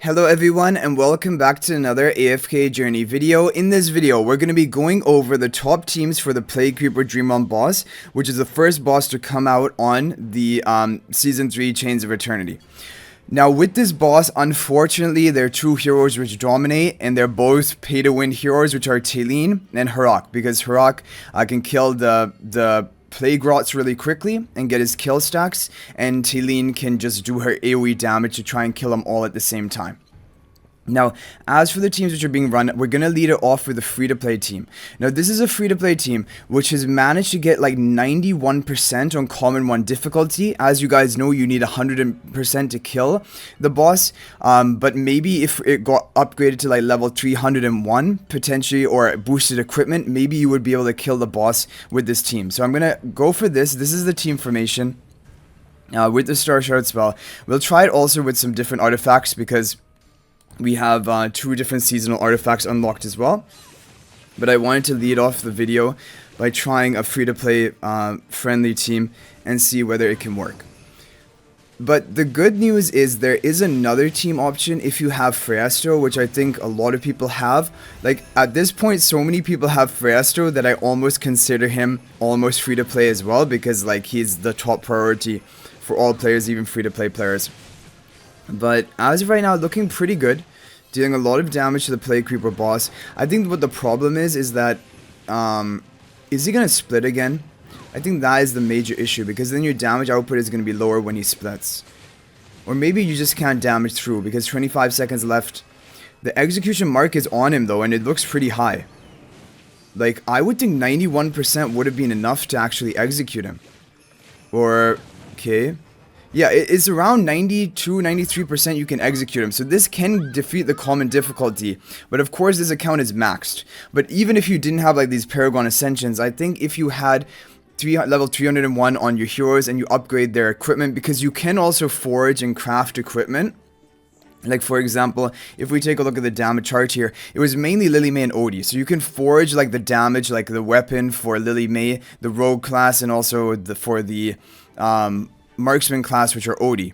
Hello everyone and welcome back to another AFK journey video. In this video, we're going to be going over the top teams for the Plague Creeper Dream Run boss, which is the first boss to come out on the Season 3 Chains of Eternity. Now with this boss, unfortunately, there are two heroes which dominate, and they're both pay-to-win heroes, which are Talene and Harak, because Harak can kill the Plague Rots really quickly and get his kill stacks, and Talene can just do her AoE damage to try and kill them all at the same time. Now, as for the teams which are being run, we're going to lead it off with a free-to-play team. Now, this is a free-to-play team which has managed to get like 91% on Common 1 difficulty. As you guys know, you need 100% to kill the boss, but maybe if it got upgraded to like level 301, potentially, or boosted equipment, maybe you would be able to kill the boss with this team. So I'm going to go for this. This is the team formation with the Star Shard spell. We'll try it also with some different artifacts because we have two different seasonal artifacts unlocked as well. But I wanted to lead off the video by trying a free-to-play friendly team and see whether it can work. But the good news is there is another team option if you have Freestro, which I think a lot of people have. Like, at this point, so many people have Freestro that I almost consider him almost free-to-play as well, because like he's the top priority for all players, even free-to-play players. But as of right now, looking pretty good, dealing a lot of damage to the Plague Creeper boss. I think what the problem is that, is he going to split again? I think that is the major issue, because then your damage output is going to be lower when he splits. Or maybe you just can't damage through, because 25 seconds left. The execution mark is on him though, and it looks pretty high. Like, I would think 91% would have been enough to actually execute him. Or, okay. Yeah, it's around 92-93% you can execute him. So this can defeat the common difficulty. But of course this account is maxed. But even if you didn't have like these Paragon Ascensions, I think if you had level 301 on your heroes and you upgrade their equipment, because you can also forge and craft equipment. Like, for example, if we take a look at the damage chart here, it was mainly Lily May and Odie. So you can forge like the damage, like the weapon for Lily May, the rogue class, and also for the marksman class, which are Odie.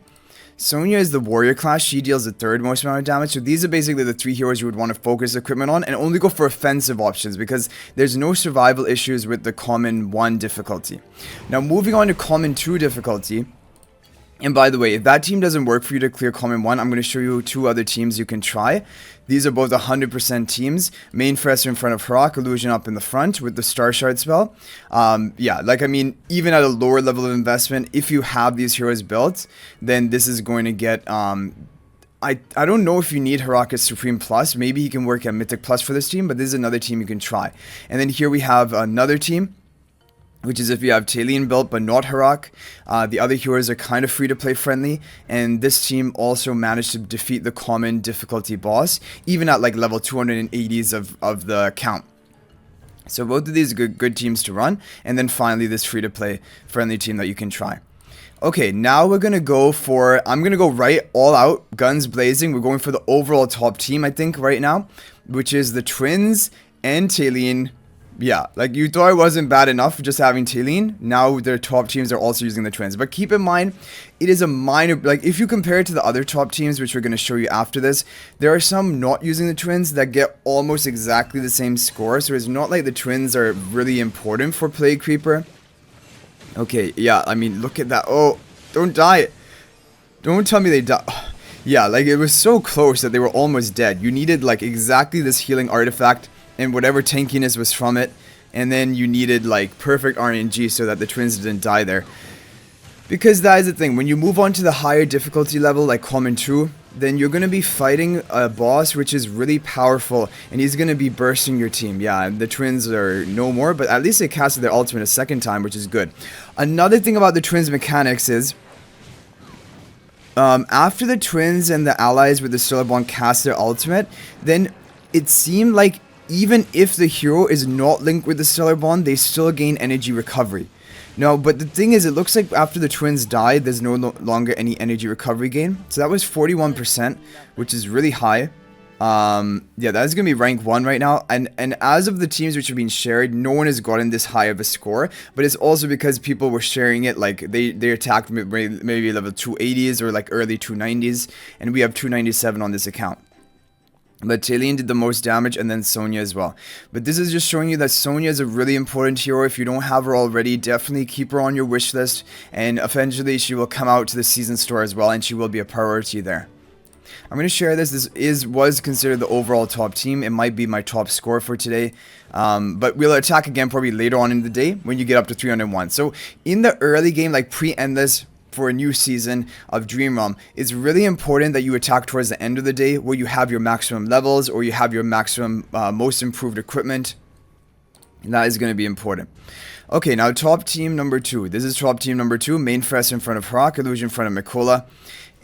Sonya is the warrior class. She deals the third most amount of damage. So these are basically the three heroes you would want to focus equipment on, and only go for offensive options because there's no survival issues with the common 1 difficulty. Now moving on to common 2 difficulty. And by the way, if that team doesn't work for you to clear common 1, I'm going to show you two other teams you can try. These are both 100% teams. Main Fresser in front of Harak, Illusion up in the front with the Star Shard spell. Yeah, like, I mean, even at a lower level of investment, if you have these heroes built, then this is going to get, I don't know if you need Harak as Supreme Plus. Maybe he can work at Mythic Plus for this team, but this is another team you can try. And then here we have another team, which is if you have Talene built but not Harak. The other heroes are kind of free-to-play friendly, and this team also managed to defeat the common difficulty boss, even at like level 280s of the count. So both of these are good teams to run, and then finally this free-to-play friendly team that you can try. Okay, now we're going to go for, I'm going to go right all out, guns blazing. We're going for the overall top team, I think, right now, which is the Twins and Talene. Yeah, like, you thought it wasn't bad enough just having Talene. Now their top teams are also using the Twins. But keep in mind, it is a minor, like, if you compare it to the other top teams, which we're going to show you after this, there are some not using the Twins that get almost exactly the same score. So it's not like the Twins are really important for Plague Creeper. Okay, yeah, I mean, look at that. Oh, don't die. Don't tell me they die. Yeah, like, it was so close that they were almost dead. You needed, like, exactly this healing artifact and whatever tankiness was from it, and then you needed like perfect RNG so that the Twins didn't die there. Because that is the thing, when you move on to the higher difficulty level like common 2, then you're going to be fighting a boss which is really powerful, and he's going to be bursting your team. Yeah, the Twins are no more, but at least they casted their ultimate a second time, which is good. Another thing about the Twins mechanics is, after the Twins and the allies with the Stellar Bond cast their ultimate, then it seemed like even if the hero is not linked with the Stellar Bond, they still gain energy recovery. No, but the thing is, it looks like after the Twins died, there's no longer any energy recovery gain. So that was 41%, which is really high. Yeah, that's gonna be rank 1 right now, and as of the teams which have been shared, no one has gotten this high of a score, but it's also because people were sharing it, like they attacked maybe level 280s or like early 290s, and we have 297 on this account. But Taylene did the most damage, and then Sonya as well. But this is just showing you that Sonya is a really important hero. If you don't have her already, definitely keep her on your wish list, and eventually she will come out to the season store as well, and she will be a priority there. I'm going to share this. This was considered the overall top team. It might be my top score for today. But we'll attack again probably later on in the day when you get up to 301. So in the early game, like pre-endless for a new season of Dream Realm, it's really important that you attack towards the end of the day where you have your maximum levels or you have your maximum most improved equipment. And that is going to be important. Okay, now top team number 2. This is top team number 2. Main Fresh in front of Harak, Illusion in front of Mikola.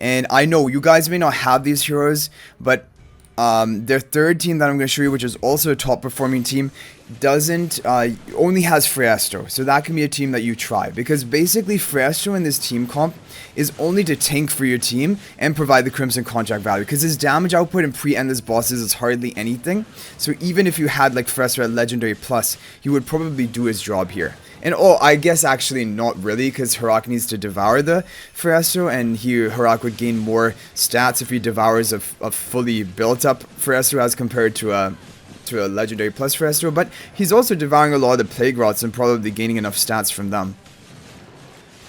And I know you guys may not have these heroes, but their third team that I'm going to show you, which is also a top performing team, doesn't only has Freestro. So that can be a team that you try, because basically Freestro in this team comp is only to tank for your team and provide the Crimson contract value, because his damage output in pre-endless bosses is hardly anything. So even if you had like Freestro at Legendary Plus, he would probably do his job here. And oh, I guess actually not really, because Harak needs to devour the Freestro, and Harak would gain more stats if he devours a fully built up Freestro as compared to a Legendary Plus Freestro. But he's also devouring a lot of the Plague Rots and probably gaining enough stats from them.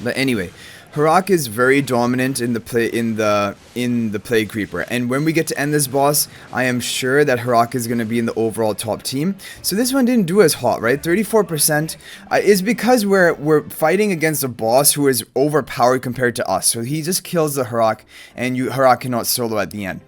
But anyway, Harak is very dominant in the Plague Creeper, and when we get to end this boss, I am sure that Harak is going to be in the overall top team. So this one didn't do as hot, right? 34% is because we're fighting against a boss who is overpowered compared to us. So he just kills the Harak, and Harak cannot solo at the end.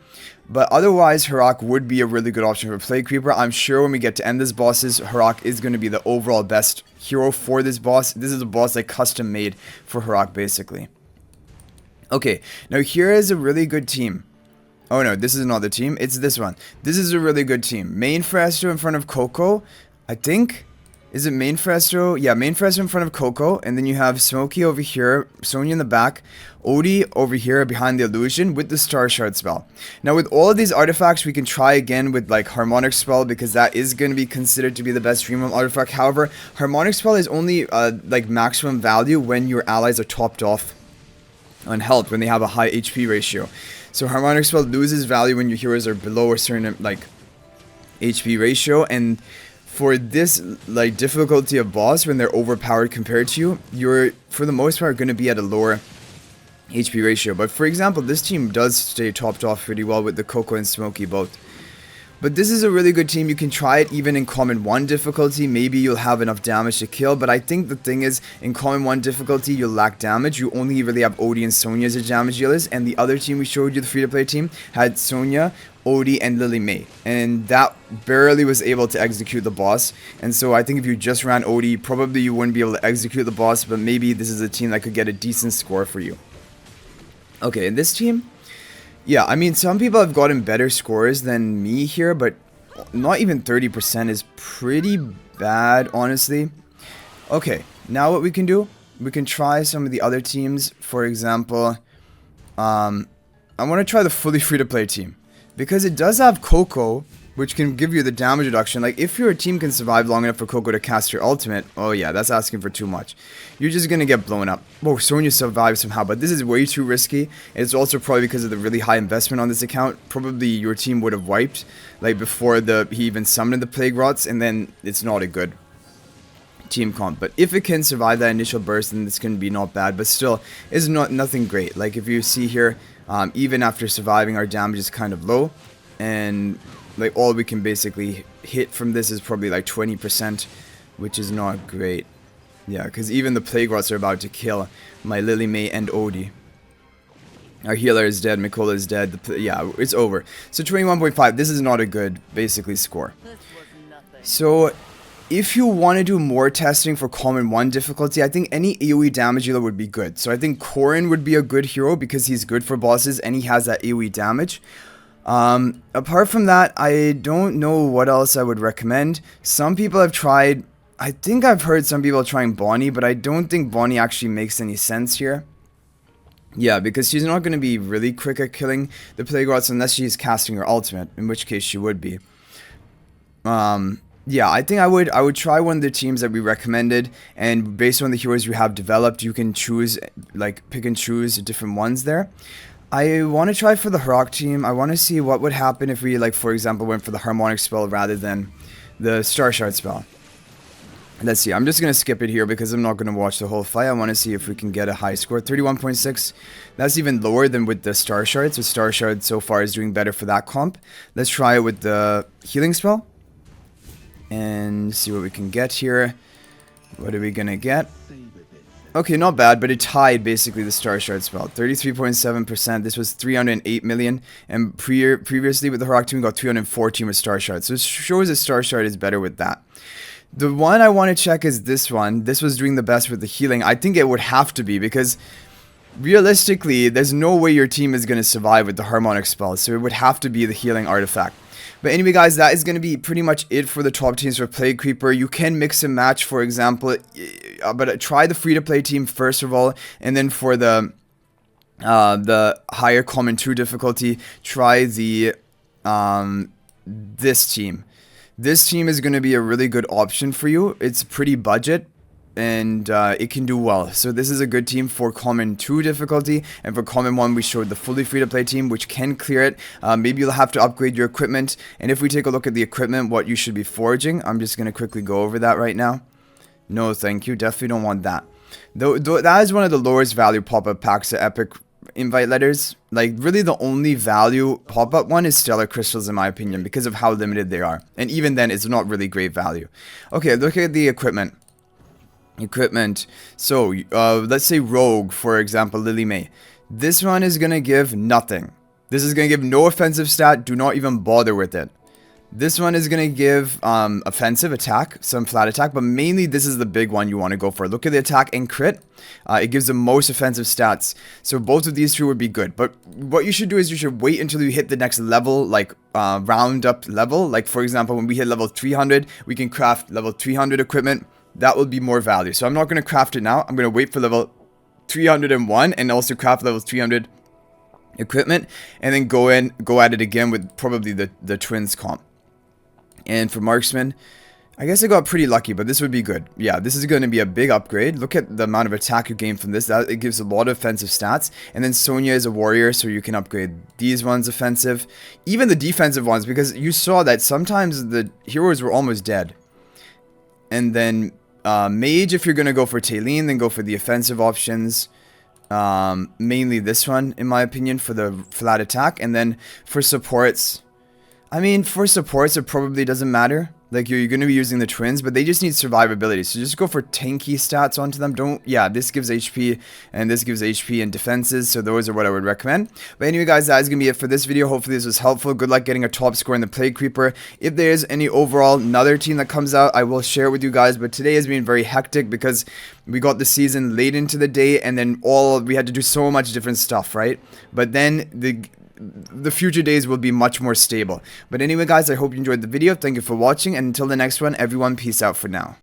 But otherwise, Harak would be a really good option for Plague Creeper. I'm sure when we get to end this bosses, Harak is going to be the overall best hero for this boss. This is a boss like custom made for Harak, basically. Okay, now here is a really good team. Oh no, this is not the team. It's this one. This is a really good team. Main Freestro in front of Coco, I think. Is it Main Freestro? Yeah, Main Freestro in front of Coco, and then you have Smokey over here, Sonya in the back, Odie over here behind the illusion with the Star Shard spell. Now with all of these artifacts, we can try again with like Harmonic spell, because that is going to be considered to be the best Dream Realm artifact. However, Harmonic spell is only like maximum value when your allies are topped off on health, when they have a high HP ratio. So Harmonic spell loses value when your heroes are below a certain like HP ratio, and for this like difficulty of boss, when they're overpowered compared to you, you're for the most part going to be at a lower HP ratio. But for example, this team does stay topped off pretty well with the Coco and Smokey both. But this is a really good team. You can try it even in common 1 difficulty. Maybe you'll have enough damage to kill, but I think the thing is, in common 1 difficulty, you'll lack damage. You only really have Odie and Sonya as your damage dealers, and the other team we showed you, the free-to-play team, had Sonya, Odie, and Lily May, and that barely was able to execute the boss. And so I think if you just ran Odie, probably you wouldn't be able to execute the boss, but maybe this is a team that could get a decent score for you. Okay, in this team, yeah, I mean, some people have gotten better scores than me here, but not even 30% is pretty bad, honestly. Okay, now what we can do, we can try some of the other teams. For example, I want to try the fully free-to-play team, because it does have Coco, which can give you the damage reduction. Like, if your team can survive long enough for Coco to cast your ultimate, oh yeah, that's asking for too much. You're just gonna get blown up. Oh, Sonya survives somehow, but this is way too risky. It's also probably because of the really high investment on this account. Probably your team would have wiped, like, before he even summoned the Plague Rots, and then it's not a good team comp. But if it can survive that initial burst, then this can be not bad, but still, it's nothing great. Like, if you see here, even after surviving, our damage is kind of low, and like all we can basically hit from this is probably like 20%, which is not great. Yeah, because even the Plague Rots are about to kill my Lily May and Odie. Our healer is dead, Mikola is dead, yeah, it's over. So 21.5, this is not a good, basically, score. So if you want to do more testing for common 1 difficulty, I think any AoE damage dealer would be good. So I think Corrin would be a good hero because he's good for bosses and he has that AoE damage. Apart from that, I don't know what else I would recommend. Some people have tried, I think I've heard some people trying Bonnie, but I don't think Bonnie actually makes any sense here. Yeah, because she's not going to be really quick at killing the Plague Rots unless she's casting her ultimate, in which case she would be. Yeah, I think I would try one of the teams that we recommended, and based on the heroes we have developed, you can choose, like, pick and choose different ones there. I want to try for the Harak team. I want to see what would happen if we, like, for example, went for the Harmonic spell rather than the Star Shard spell. Let's see, I'm just going to skip it here because I'm not going to watch the whole fight. I want to see if we can get a high score. 31.6. That's even lower than with the Star Shard. So Star Shard so far is doing better for that comp. Let's try it with the healing spell. And see what we can get here. What are we going to get? Okay, not bad, but it tied basically the Star Shard spell. 33.7%. This was 308 million. And previously with the Harak team, we got 314 with Star Shard. So it shows that Star Shard is better with that. The one I want to check is this one. This was doing the best with the healing. I think it would have to be because realistically, there's no way your team is going to survive with the Harmonic spell. So it would have to be the healing artifact. But anyway, guys, that is going to be pretty much it for the top teams for Plague Creeper. You can mix and match, for example, but try the free-to-play team first of all, and then for the higher common 2 difficulty, try the this team. This team is going to be a really good option for you. It's pretty budget, and it can do well. So this is a good team for common 2 difficulty, and for common 1 we showed the fully free to play team, which can clear it. Maybe you'll have to upgrade your equipment, and if we take a look at the equipment, what you should be foraging, I'm just going to quickly go over that right now. No thank you, definitely don't want that. Though that is one of the lowest value pop-up packs at Epic invite letters. Like, really the only value pop-up one is Stellar Crystals in my opinion, because of how limited they are, and even then it's not really great value. Okay, look at the equipment. So let's say Rogue, for example, Lily May. This one is gonna give nothing. This is gonna give no offensive stat. Do not even bother with it. This one is gonna give offensive attack, some flat attack, but mainly this is the big one you want to go for. Look at the attack and crit. It gives the most offensive stats. So both of these two would be good. But what you should do is you should wait until you hit the next level, like round up level. Like, for example, when we hit level 300, we can craft level 300 equipment. That will be more value. So I'm not going to craft it now. I'm going to wait for level 301 and also craft level 300 equipment, and then go at it again with probably the twins comp. And for marksman, I guess I got pretty lucky, but this would be good. Yeah, this is going to be a big upgrade. Look at the amount of attack you gain from this. It gives a lot of offensive stats. And then Sonya is a warrior, so you can upgrade these ones offensive. Even the defensive ones, because you saw that sometimes the heroes were almost dead. And then mage, if you're going to go for Taylene, then go for the offensive options. Mainly this one, in my opinion, for the flat attack. And then for supports, I mean, for supports, it probably doesn't matter. Like, you're going to be using the twins, but they just need survivability. So just go for tanky stats onto them. Yeah, this gives HP, and this gives HP and defenses. So those are what I would recommend. But anyway, guys, that is going to be it for this video. Hopefully this was helpful. Good luck getting a top score in the Plague Creeper. If there is any overall another team that comes out, I will share it with you guys. But today has been very hectic because we got the season late into the day, and then we had to do so much different stuff, right? But then the future days will be much more stable. But anyway, guys, I hope you enjoyed the video. Thank you for watching, and until the next one, everyone, peace out for now.